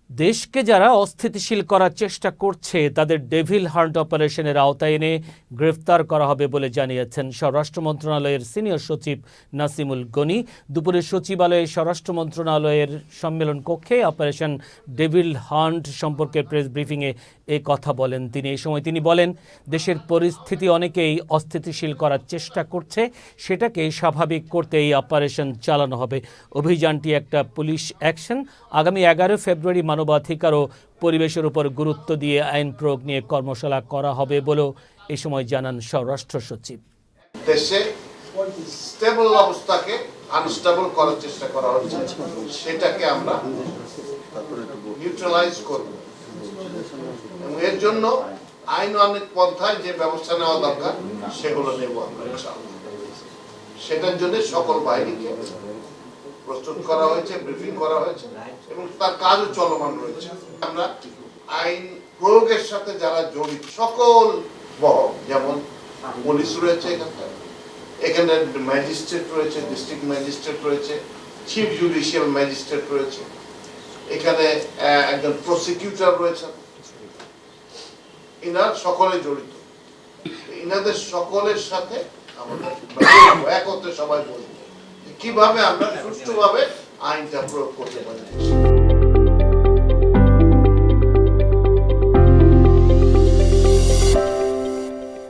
দেশকে যারা অস্থিতিশীল করার চেষ্টা করছে তাদের ডেভিল হান্ট অপারেশনের আওতায় এনে গ্রেফতার করা হবে বলে জানিয়েছেন স্বরাষ্ট্র মন্ত্রণালয়ের সিনিয়র সচিব নাসিমুল গনি। দুপুরে সচিবালয়ে স্বরাষ্ট্র মন্ত্রণালয়ের সম্মেলন কক্ষে অপারেশন ডেভিল হান্ট সম্পর্কে প্রেস ব্রিফিংয়ে এই কথা বলেন তিনি। এই সময় তিনি বলেন, দেশের পরিস্থিতি অনেকেই অস্থিতিশীল করার চেষ্টা করছে, সেটাকে স্বাভাবিক করতে এই অপারেশন চালানো হবে। অভিযানটি একটা পুলিশ অ্যাকশন। আগামী 11 ফেব্রুয়ারি মানবাধিকার ও পরিবেশের উপর গুরুত্ব দিয়ে আইন প্রয়োগ নিয়ে কর্মশালা করা হবে বলেও এ সময় জানান স্বরাষ্ট্র সচিব। দেশে স্টেবল অবস্থাকে আনস্টেবল করার চেষ্টা করা হচ্ছে, সেটাকে আমরা নিউট্রালাইজ করব এবং এর জন্য আইন অনেক পন্থায় যে ব্যবস্থা নেওয়া দরকার সেগুলো নেব আমরা ইনশাআল্লাহ। সেটার জন্য সকল বাহিনীকে প্রস্তুত করা হয়েছে, ব্রিফিং করা হয়েছে এবং তার কাজও চলমান রয়েছে। আমরা আইন প্রয়োগের সাথে যারা জড়িত সকল মহল, যেমন পুলিশ রয়েছে, এখানে ম্যাজিস্ট্রেট রয়েছে, ডিস্ট্রিক্ট ম্যাজিস্ট্রেট রয়েছে, চিফ জুডিশিয়াল ম্যাজিস্ট্রেট রয়েছে, এখানে একজন প্রসিকিউটর রয়েছে, ইনার সকলে জড়িত। ইনাদের সকলের সাথে আমাদের একত্রে সবাই বলবো কিভাবে আমরা সুষ্ঠুভাবে আইনটা প্রয়োগ করতে পারি।